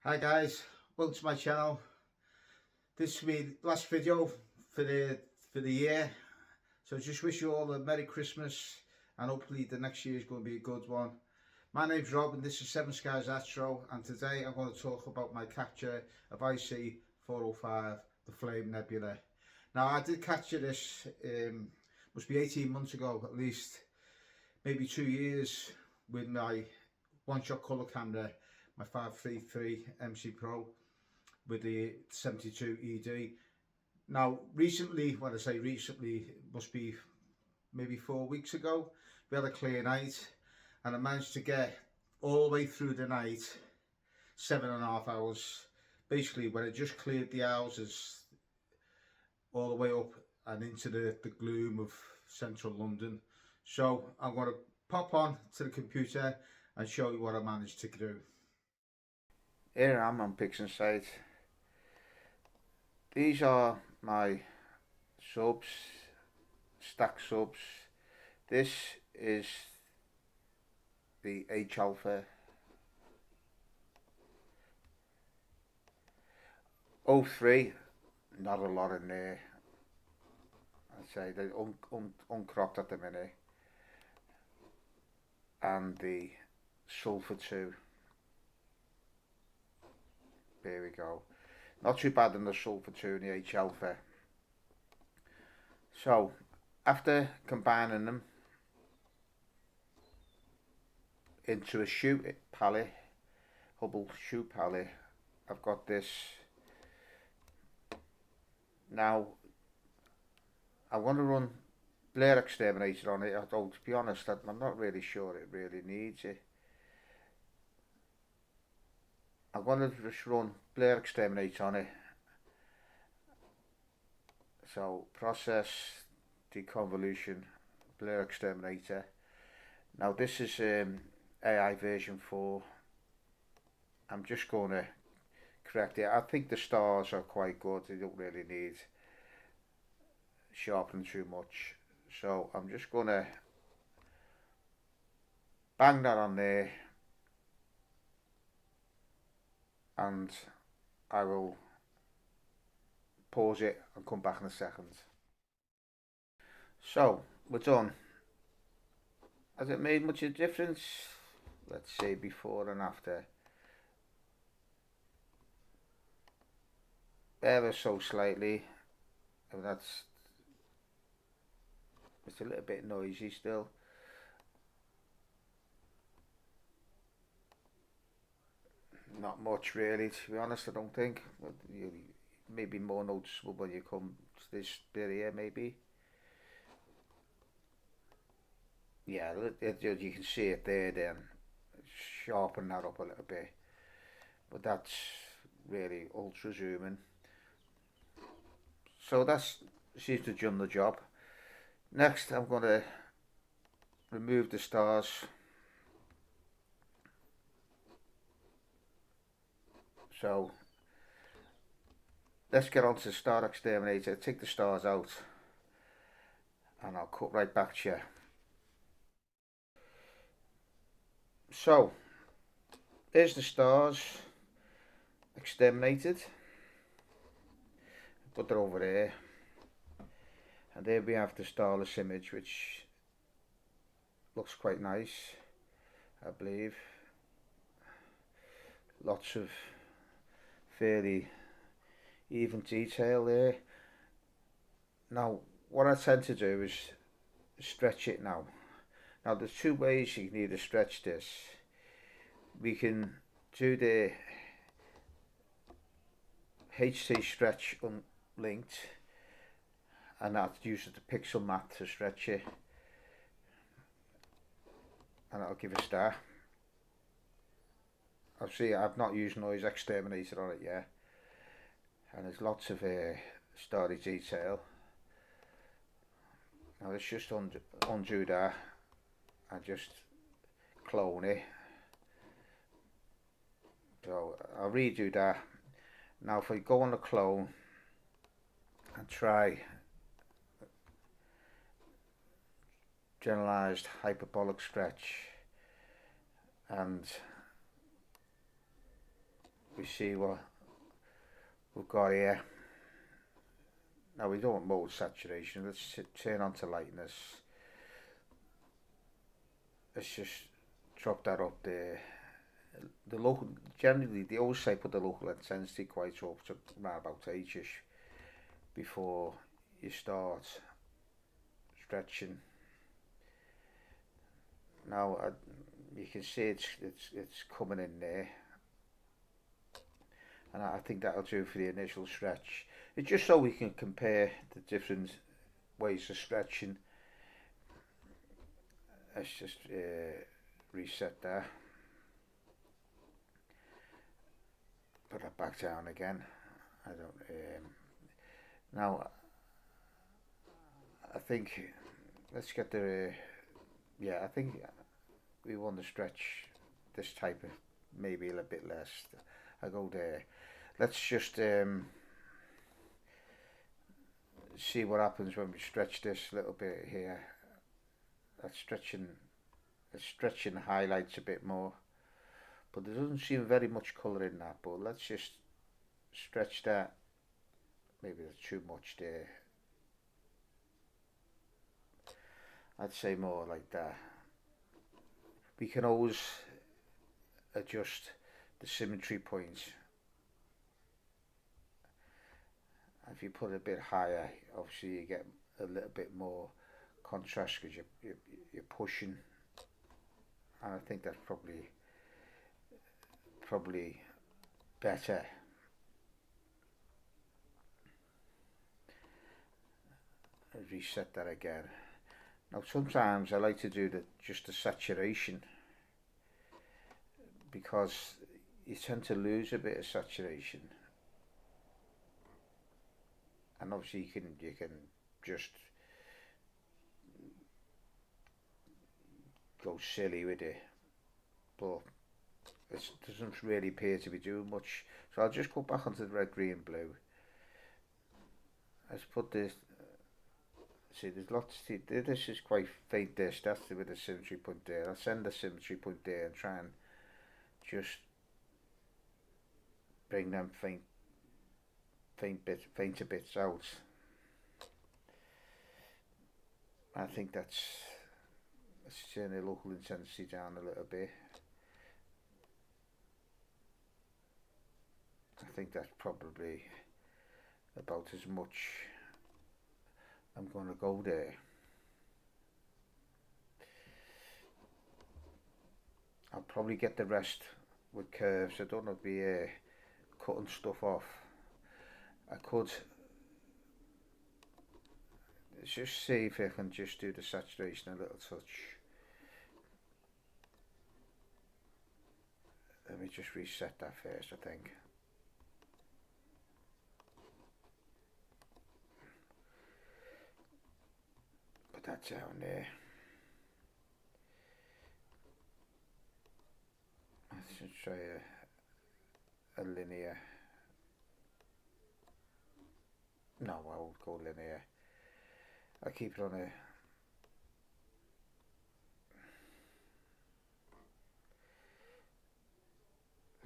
Hi guys, welcome to my channel. This will be the last video for the year. So just wish you all a Merry Christmas and hopefully the next year is going to be a good one. My name's Rob and this is Seven Skies Astro, and today I'm going to talk about my capture of IC 405, the Flame Nebula. Now I did capture this, must be 18 months ago at least, maybe 2 years, with my one-shot colour camera, my 533 MC Pro with the 72 ED. Now recently, when I say recently, it must be maybe 4 weeks ago, we had a clear night and I managed to get all the way through the night, 7.5 hours, basically when it just cleared the houses all the way up and into the gloom of central London. So I'm going to pop on to the computer and show you what I managed to do. Here I am on PixInsight. These are my subs, stack subs. This is the H alpha. 03, not a lot in there. I'd say they're uncropped at the minute. And the sulfur 2. There we go. Not too bad in the sulfur 2 and the H alpha. So after combining them into a shoot palette, Hubble shoot palette, I've got this. Now I want to run Blur Exterminator on it, although to be honest I'm not really sure it really needs it. I'm going to just run Blur Exterminator on it. So process, deconvolution, Blur Exterminator. Now this is AI version 4. I'm just going to correct it. I think the stars are quite good. They don't really need sharpening too much. So I'm just going to bang that on there. And I will pause it and come back in a second. So we're done. Has it made much of a difference? Let's say before and after. Ever so slightly. And it's a little bit noisy still. Not much really, to be honest, I don't think. Maybe more noticeable when you come to this bit here, maybe. Yeah, you can see it there then. Sharpen that up a little bit. But that's really ultra zooming. So that seems to have done the job. Next I'm going to remove the stars. So let's get on to Star Exterminator. Take the stars out and I'll cut right back to you. So there's the stars exterminated. Put that over there. And there we have the starless image, which looks quite nice, I believe. Lots of fairly even detail there. Now what I tend to do is stretch it now. Now there's two ways you can either stretch this. We can do the HT stretch unlinked, and that uses the pixel mat to stretch it, and I'll give a star. Obviously I've not used Noise Exterminator on it yet, and there's lots of starry detail. Now let's just undo that and just clone it. So I'll redo that. Now if I go on the clone and try generalized hyperbolic stretch and we see what we've got here. Now we don't want mode saturation. Let's turn on to lightness. Let's just drop that up there. The local, generally they always say put the local intensity quite up to about 8ish before you start stretching. Now you can see it's coming in there, and I think that'll do for the initial stretch. It's just so we can compare the different ways of stretching. Let's just reset that. Put that back down again. I don't. Now, I think let's get the. Yeah, I think we want to stretch this type of maybe a little bit less. I go there. Let's just see what happens when we stretch this a little bit here. That's stretching highlights a bit more, but there doesn't seem very much colour in that. But let's just stretch that. Maybe there's too much there. I'd say more like that. We can always adjust the symmetry points. If you put it a bit higher, obviously you get a little bit more contrast because you're pushing, and I think that's probably better. Reset that again. Now sometimes I like to do just the saturation, because you tend to lose a bit of saturation, and obviously you can just go silly with it, but it doesn't really appear to be doing much. So I'll just go back onto the red, green, blue. Let's put this. See, there's lots. This is quite faint. That's with the symmetry point there. I'll send the symmetry point there and try and just bring them fainter bits out. I think that's. Let's turn the local intensity down a little bit. I think that's probably about as much I'm going to go there. I'll probably get the rest with curves. I don't want to be cutting stuff off. I could just see if I can just do the saturation a little touch. Let me just reset that first, I think. Put that down there. Let's just try a linear. No, I won't go linear. I'll keep it on a.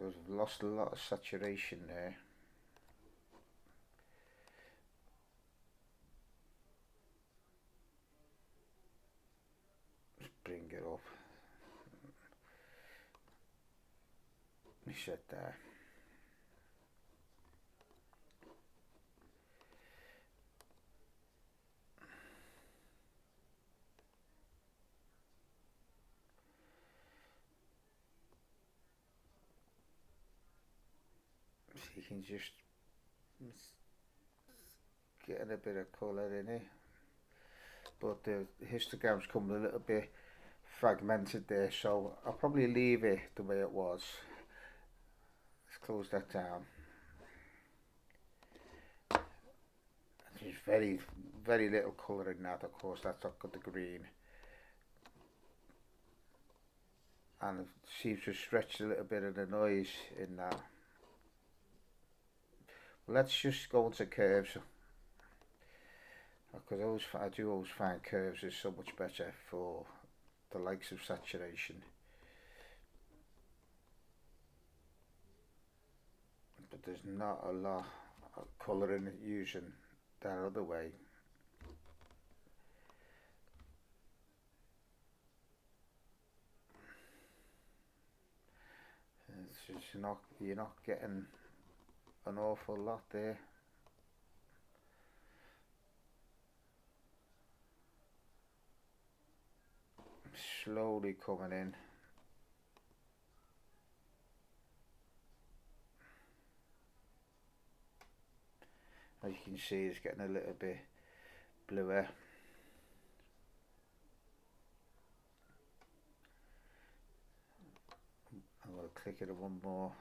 I've lost a lot of saturation there. Let's bring it up. Reset that. You can just get a bit of colour in it, but the histogram's coming a little bit fragmented there, so I'll probably leave it the way it was. Let's close that down. There's very little colour in that, of course. That's not got the green, and it seems to stretch a little bit of the noise in that. Let's just go into curves, because I do always find curves is so much better for the likes of saturation. there's not a lot of colour in it using that other way. It's just you're not getting an awful lot there. Slowly coming in. As you can see, it's getting a little bit bluer. I'm going to click it one more.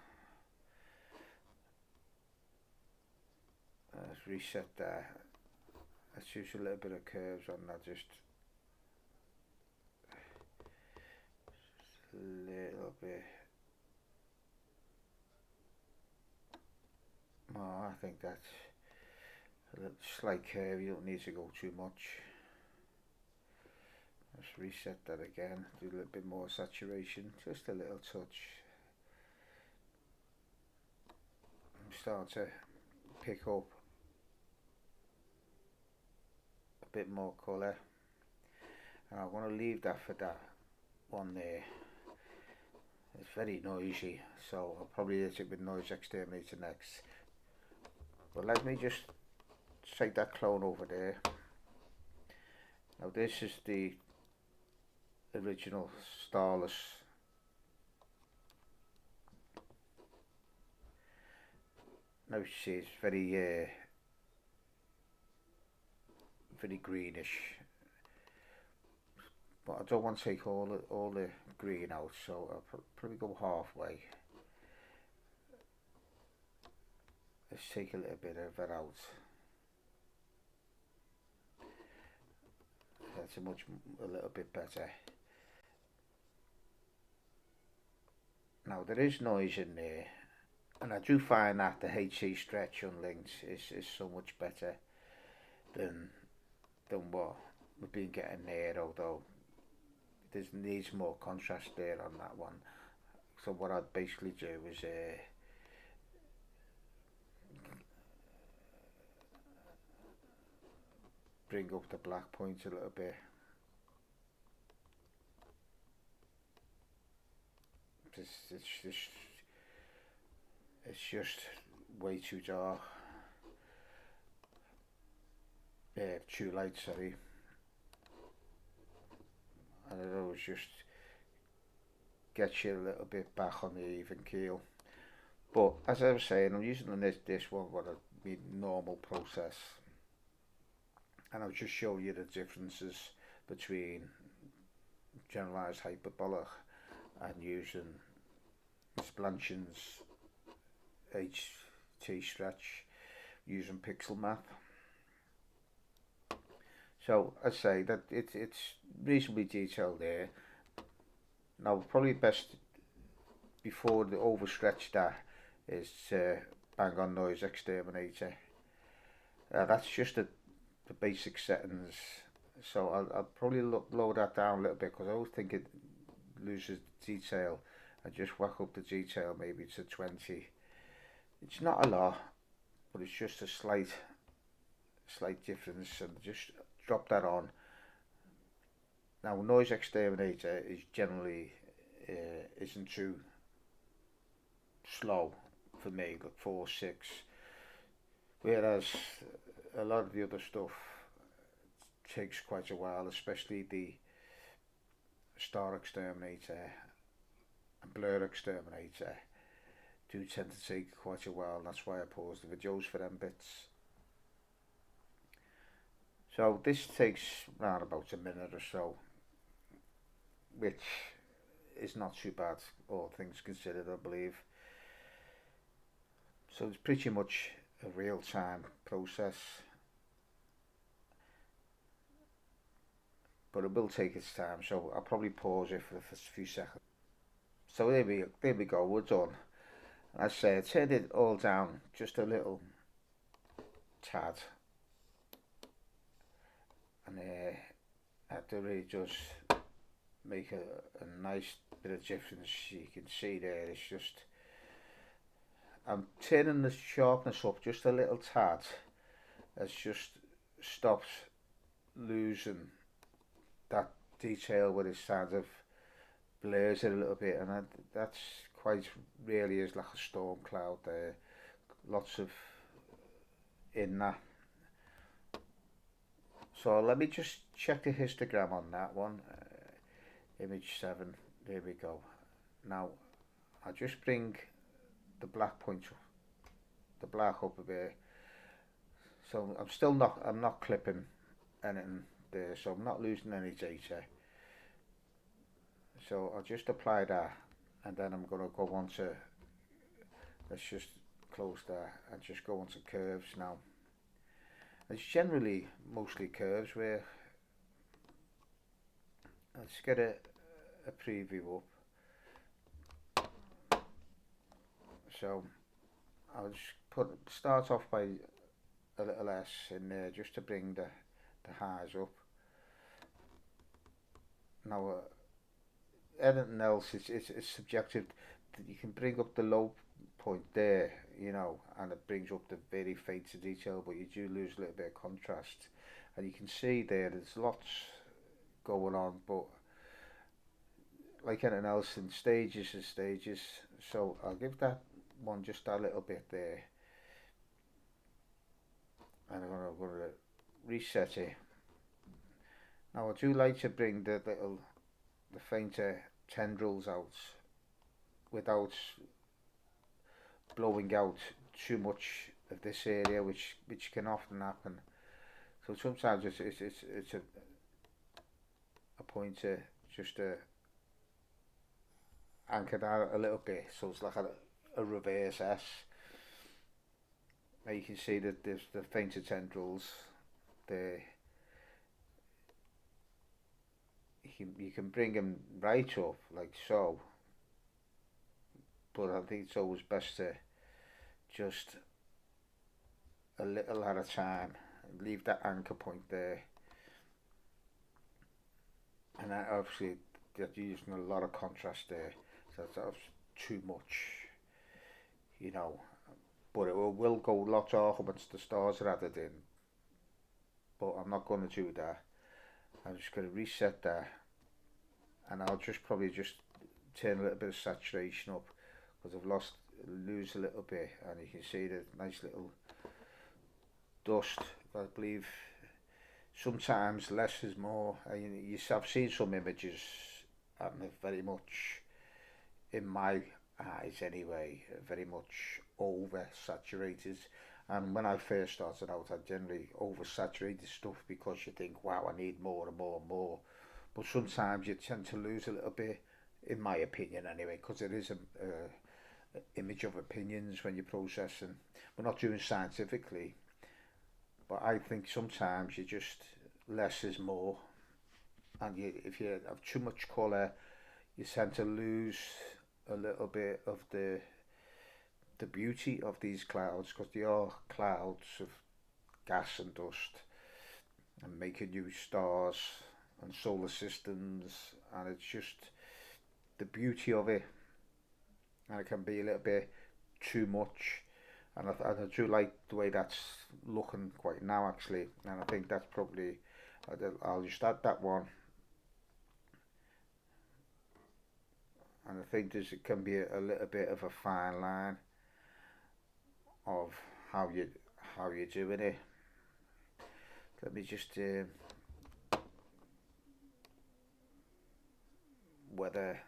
Let's reset that. Let's use a little bit of curves on that, just a little bit. Oh, I think that's a little slight curve. You don't need to go too much. Let's reset that again. Do a little bit more saturation, just a little touch. I'm starting to pick up a bit more colour, and I want to leave that for that one there. It's very noisy, so I'll probably hit it with noise exterminator next. But let me just take that clone over there. Now this is the original starless. Now you see it's very greenish, but I don't want to take all the green out, so I'll probably go halfway. Let's take a little bit of it out. That's a little bit better. Now there is noise in there, and I do find that the HC stretch unlinked is so much better than what we've been getting there, although there needs more contrast there on that one. So what I'd basically do is bring up the black point a little bit. It's just way too dark. Too light, sorry. And it always just gets you a little bit back on the even keel. But as I was saying, I'm using this one what a normal process, and I'll just show you the differences between generalized hyperbolic and using Splanchion's HT stretch using pixel map. So I say that it's reasonably detailed there. Now probably best before the overstretch that is bang on noise exterminator. That's just the basic settings, so I'll probably lower that down a little bit, because I always think it loses detail, and just whack up the detail maybe to 20. It's not a lot, but it's just a slight difference, and just drop that on. Now noise exterminator is generally isn't too slow for me, like 4-6, whereas a lot of the other stuff takes quite a while, especially the star exterminator and blur exterminator do tend to take quite a while, and that's why I pause the videos for them bits. So this takes around about a minute or so, which is not too bad, all things considered, I believe. So it's pretty much a real-time process, but it will take its time, so I'll probably pause it for a few seconds. So there we go, we're done. As I say, I turned it all down just a little tad, and that really does make a nice bit of difference. You can see there, it's just I'm turning the sharpness up just a little tad. It's just stops losing that detail where it kind of blurs it a little bit, and that's quite really is like a storm cloud there. Lots of in that. So let me just check the histogram on that one. Image 7. There we go. Now I just bring the black point, the black up a bit. So I'm not clipping anything there, so I'm not losing any data. So I'll just apply that, and then I'm going to go on to, let's just close that and just go on to curves now. It's generally mostly curves where, let's get a preview up. So I'll just start off by a little S in there just to bring the highs up. Now anything else it's subjective. You can bring up the low point there, you know, and it brings up the very fainter detail, but you do lose a little bit of contrast. And you can see there's lots going on, but like anything else in stages and stages. So I'll give that one just a little bit there, and I'm gonna reset it. Now I do like to bring the fainter tendrils out without blowing out too much of this area, which can often happen. So sometimes it's a pointer just to anchor that a little bit, so it's like a reverse S. Now you can see that there's the fainter tendrils there. You can bring them right up like so, but I think it's always best to just a little at a time and leave that anchor point there. And that obviously they're using a lot of contrast there, so that's too much, you know. But it will go a lot darker once the stars are added in. But I'm not going to do that. I'm just going to reset that, and I'll just probably just turn a little bit of saturation up because I've lose a little bit, and you can see the nice little dust. I believe sometimes less is more. I've seen some images and they're very much, in my eyes anyway, very much over saturated. And when I first started out, I generally oversaturated stuff because you think, wow, I need more and more and more. But sometimes you tend to lose a little bit, in my opinion anyway, because it is a image of opinions when you're processing. We're not doing scientifically, but I think sometimes you just, less is more. And if you have too much colour, you tend to lose a little bit of the beauty of these clouds, because they are clouds of gas and dust and making new stars and solar systems, and it's just the beauty of it, and it can be a little bit too much, and I do like the way that's looking quite now actually, and I think that's probably, I'll just add that one, and I think it can be a little bit of a fine line of how you're doing it. Let me just whether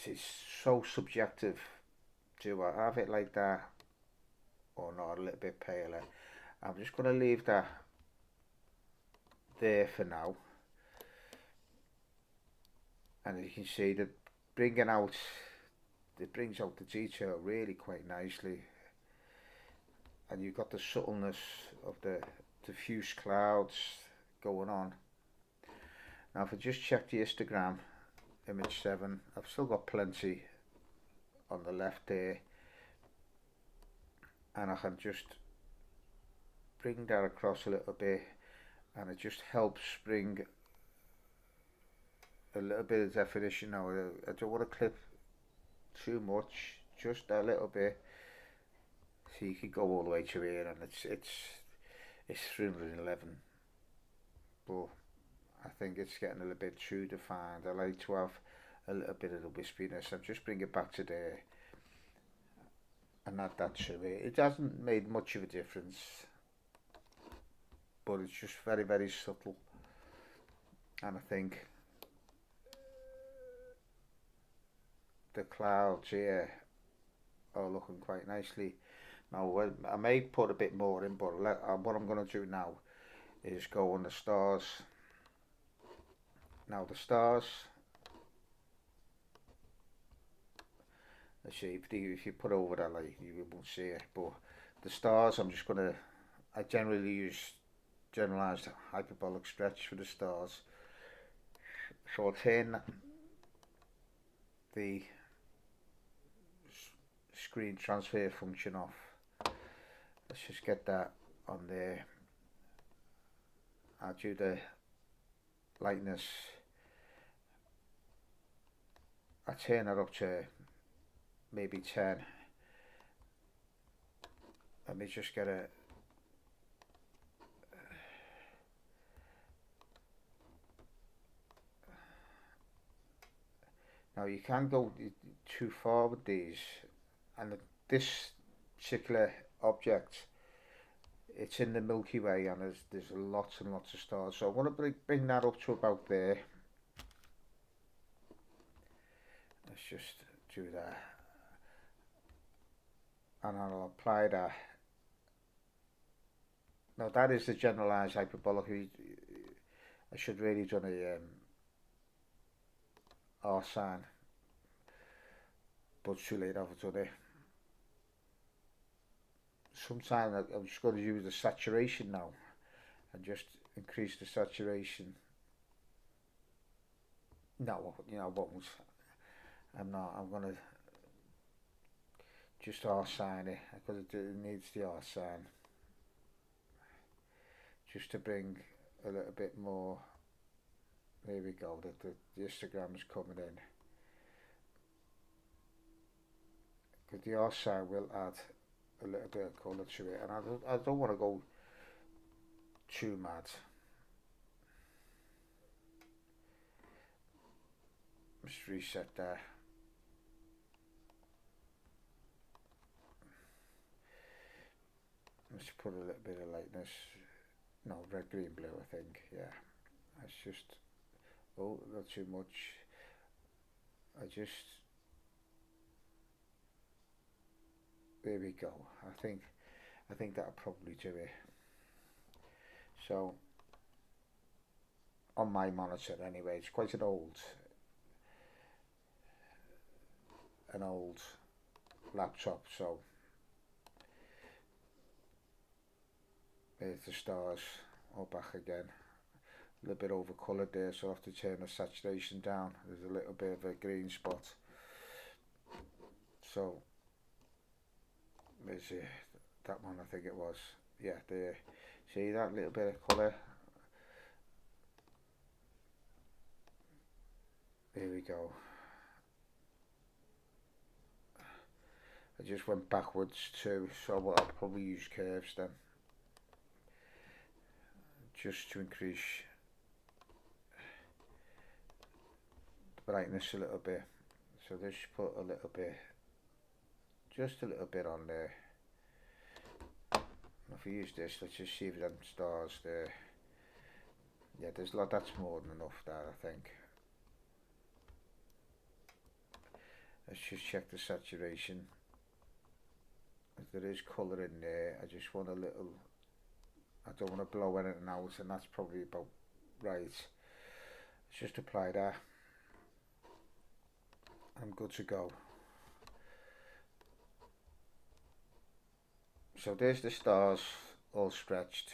it's so subjective. Do I have it like that or not? A little bit paler. I'm just going to leave that there for now, and you can see that bringing out, it brings out the detail really quite nicely, and you've got the subtleness of the diffuse clouds going on. Now if I just check the histogram, image 7, I've still got plenty on the left there, and I can just bring that across a little bit, and it just helps bring a little bit of definition. Now I don't want to clip too much, just a little bit. So you could go all the way to here, and it's 311, but I think it's getting a little bit too defined. I like to have a little bit of the wispiness and just bring it back to there and add that to it. It hasn't made much of a difference, but it's just very, very subtle. And I think the clouds here are looking quite nicely. Now, I may put a bit more in, but what I'm going to do now is go on the stars. Now, the stars, let's see, if you put over that light, you won't see it, but the stars, I generally use generalized hyperbolic stretch for the stars. So I'll turn the screen transfer function off. Let's just get that on there. I'll do the lightness. I turn it up to maybe 10. Let me just get a now you can go too far with these, and this particular object, it's in the Milky Way, and there's lots and lots of stars. So I want to bring that up to about there. Let's just do that, and I'll apply that. Now that is the generalized hyperbolic. I should really done a R sign, but too late, I've done it. Sometimes I'm just going to use the saturation now and just increase the saturation. No, I won't. I'm not. I'm going to just R sign it because it needs the R sign. Just to bring a little bit more. There we go. The histogram's coming in. Because the R sign will add a little bit of colour to it, and I don't want to go too mad. Let's reset that. Let's put a little bit of lightness. No, red, green, blue, I think. Yeah. That's just, oh, not too much. There we go. I think that'll probably do it. So, on my monitor anyway, it's quite an old laptop, so there's the stars all back again. A little bit over coloured there, so I have to turn the saturation down. There's a little bit of a green spot. So there's that one, I think it was. Yeah, there. See that little bit of colour? There we go. I just went backwards too, so I'll probably use curves then, just to increase the brightness a little bit. So let's put a little bit, just a little bit on there. If we use this, let's just see if them stars there. Yeah, that's more than enough there, I think. Let's just check the saturation. If there is colour in there, I just want a little, I don't want to blow anything out, and that's probably about right. Let's just apply that. I'm good to go. So there's the stars all stretched,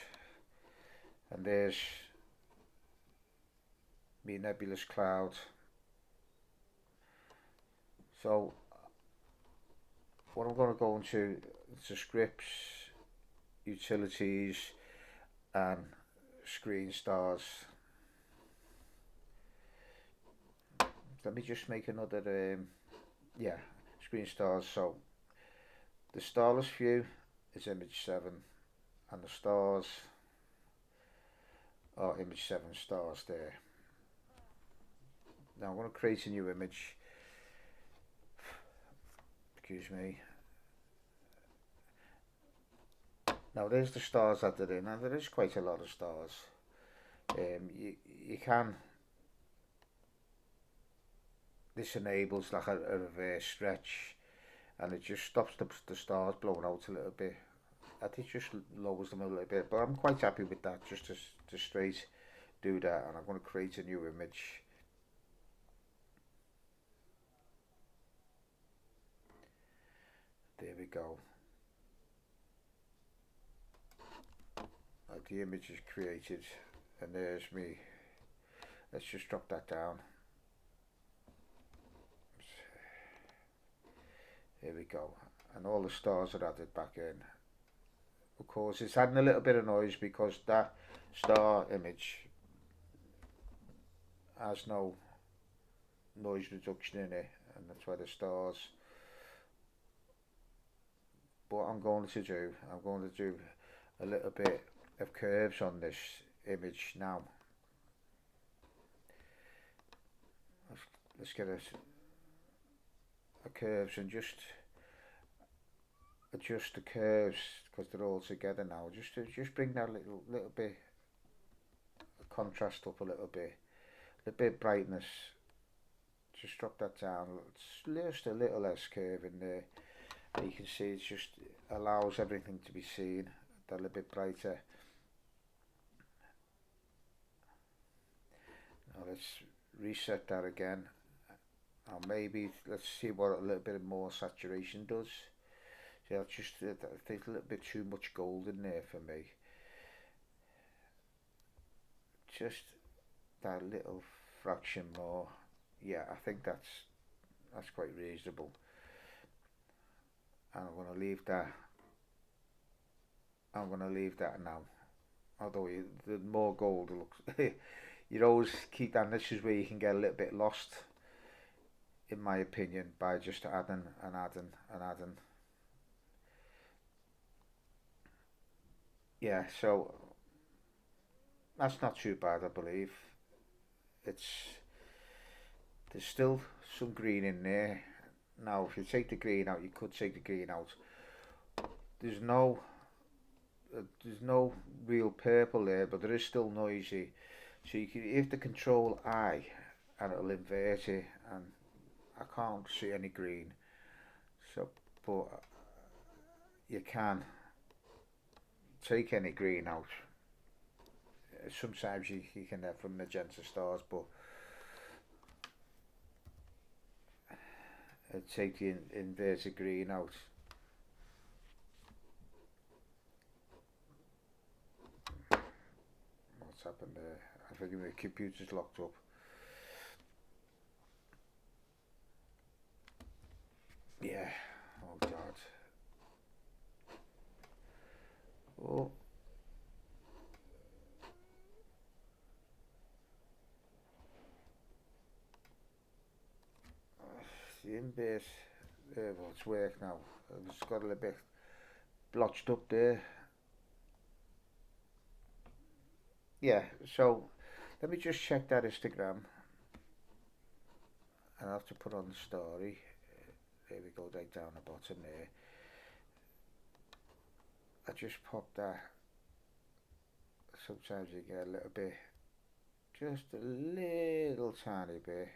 and there's my nebulous cloud. So what I'm going to go into the scripts, utilities, and screen stars. Let me just make another, yeah, screen stars. So the starless view is image 7, and the stars are image 7 stars there. Now I'm going to create a new image. Excuse me. Now there's the stars that are in, and there is quite a lot of stars. You can, this enables like a reverse stretch, and it just stops the stars blowing out a little bit. I think it just lowers them a little bit, but I'm quite happy with that, just to straight do that. And I'm going to create a new image. There we go. The image is created, and there's me. Let's just drop that down. There we go, and all the stars are added back in. Of course, it's adding a little bit of noise because that star image has no noise reduction in it, and that's why the stars. But I'm going to do a little bit of curves on this image now. Let's get a curves and just adjust the curves because they're all together now. Just bring that little bit of contrast up a little bit brightness. Just drop that down. It's just a little less curve in there. And you can see it just allows everything to be seen a little bit brighter. Now let's reset that again. Now maybe let's see what a little bit more saturation does. See, I think a little bit too much gold in there for me. Just that little fraction more. Yeah, I think that's quite reasonable. And I'm going to leave that now. Although the more gold looks, you always keep that. This is where you can get a little bit lost, in my opinion, by just adding and adding and adding. Yeah, so that's not too bad, I believe. There's still some green in there. Now, if you take the green out, you could take the green out. There's no real purple there, but there is still noisy. So you hit the Control I, and it'll invert it, and I can't see any green. So, but you can take any green out. Sometimes you can have from magenta stars, but take the inverted green out. What's happened there? I think my computer's locked up. Yeah. Oh God. Oh. The invert. Well, it's worked now. It's got a little bit blotched up there. Yeah, so let me just check that Instagram. I have to put on the story. There we go, right down the bottom there. I just popped that. Sometimes you get a little bit, just a little tiny bit.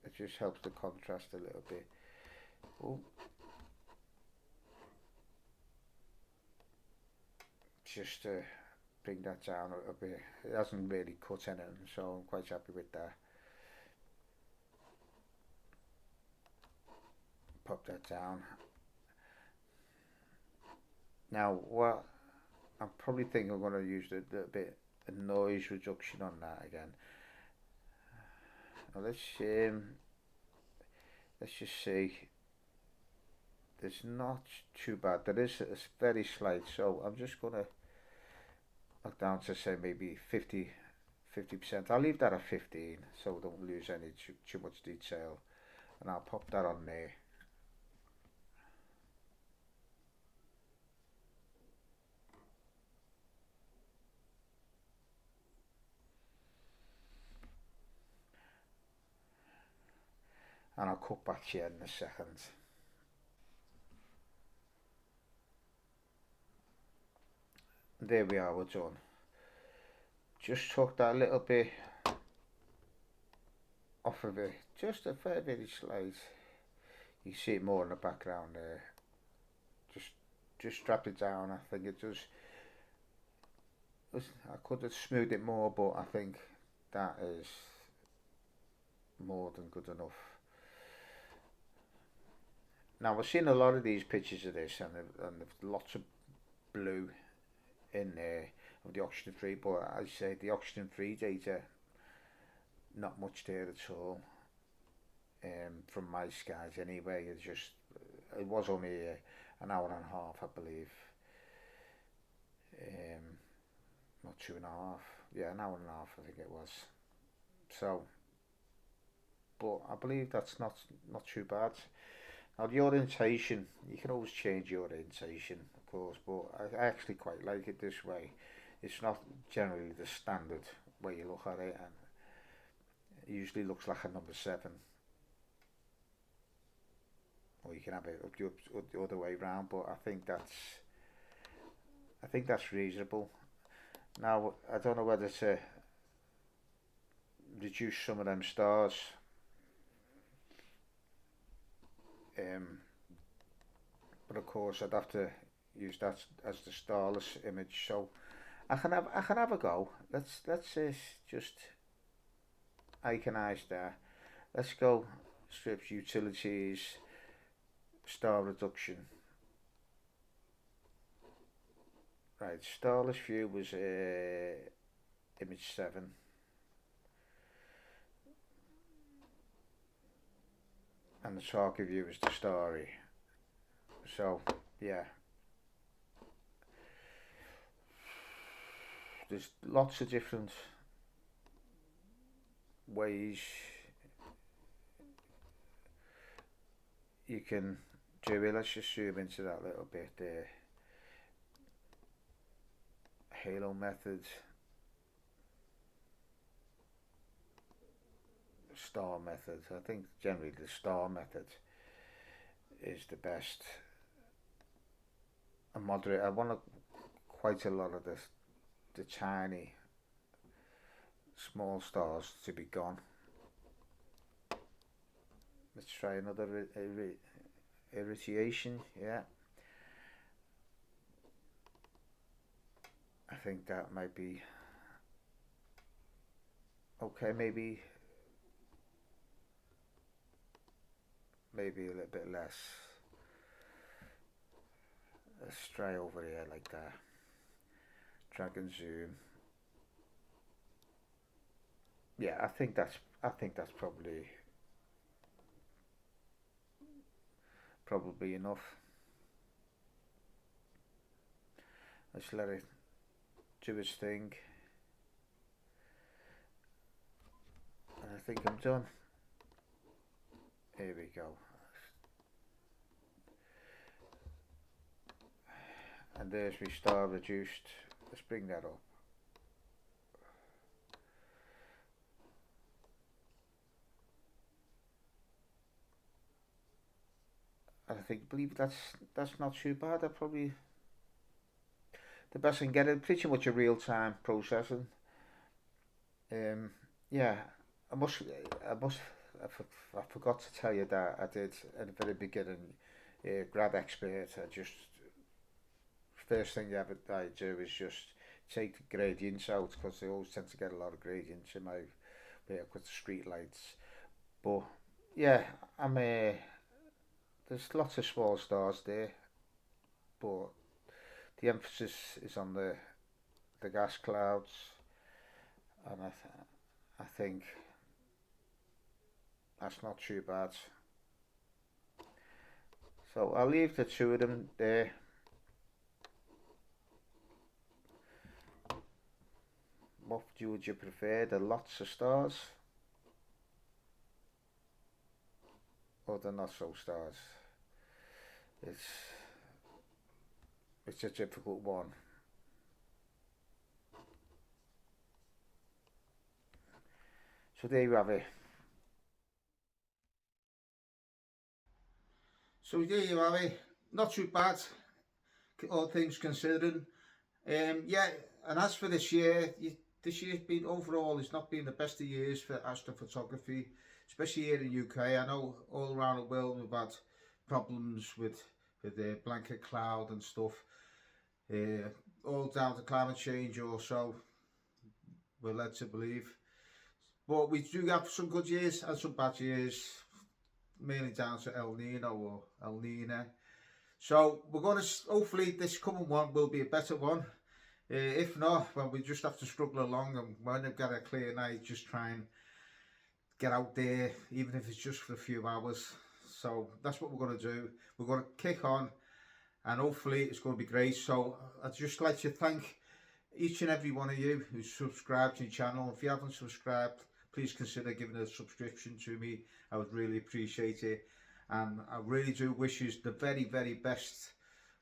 It just helps the contrast a little bit. Oh. Just to bring that down a little bit. It hasn't really cut anything, so I'm quite happy with that. Pop that down. Now, what I'm probably thinking I'm going to use a little bit of noise reduction on that again. Now let's just see. There's not too bad. There is a very slight, so I'm just going to knock down to say maybe 50%. I'll leave that at 15, so we don't lose any too much detail. and I'll pop that on there. And I'll cut back here in a second. There we are, we're done. Just took that little bit off of it, just a fair bit slight. You see it more in the background there. Just drop it down. I think it does. I could have smoothed it more, but I think that is more than good enough. Now I've seen a lot of these pictures of this, and there's lots of blue in there of the oxygen free, but as I say, the oxygen free data, not much there at all. From my skies anyway, it was only an hour and a half, I believe. Not 2.5, yeah, an hour and a half I think it was. So, but I believe that's not too bad. Now the orientation, you can always change your orientation, of course, but I actually quite like it this way. It's not generally the standard way you look at it, and it usually looks like a number 7. Or you can have it up the other way round, but I think that's reasonable. Now I don't know whether to reduce some of them stars, but of course I'd have to use that as the starless image. So I can have a go. Let's just iconize that. Let's go strips, utilities, star reduction. Right, starless view was image 7. And the target view is the starry. So yeah, there's lots of different ways you can do it. Let's just zoom into that a little bit there. Halo method, star method. I think generally the star method is the best. A moderate. I want quite a lot of the tiny small stars to be gone. Let's try another irradiation. Yeah, I think that might be okay. Maybe a little bit less. Let's try over here like that. Drag and zoom. Yeah, I think that's probably enough. Let's let it do its thing. And I think I'm done. Here we go. And there's my star reduced. Let's bring that up. And I believe that's not too bad. That's probably the best I can get it. Pretty much a real time processing. Yeah, I forgot to tell you that I did at the very beginning. Grad expert. First thing I do is just take the gradients out, because I always tend to get a lot of gradients in my work with the street lights. But yeah, there's lots of small stars there, but the emphasis is on the gas clouds, and I think that's not too bad. So I'll leave the two of them there. What would you prefer? The lots of stars other not so stars. It's a difficult one. So there you have it. So there you have it. Not too bad, all things considering. Yeah, and as for this year, this year's been overall, it's not been the best of years for astrophotography, especially here in UK. I know all around the world we've had problems with the blanket cloud and stuff, all down to climate change or so, we're led to believe. But we do have some good years and some bad years, mainly down to El Nino or El Nina. So we're going to, hopefully this coming one will be a better one. If not, well, we just have to struggle along, and when they've got a clear night, just try and get out there, even if it's just for a few hours. So that's what we're going to do. We're going to kick on, and hopefully it's going to be great. So I'd just like to thank each and every one of you who's subscribed to the channel. If you haven't subscribed, please consider giving a subscription to me. I would really appreciate it, and I really do wish you the very, very best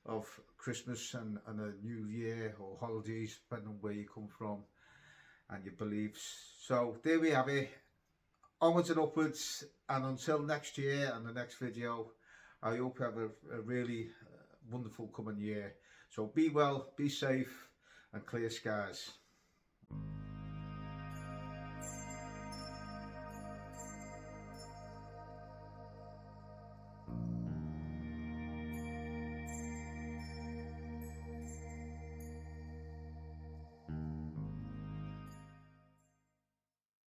of Christmas and a new year or holidays, depending on where you come from and your beliefs. So there we have it, onwards and upwards, and until next year and the next video, I hope you have a really wonderful coming year. So be well, be safe, and clear skies.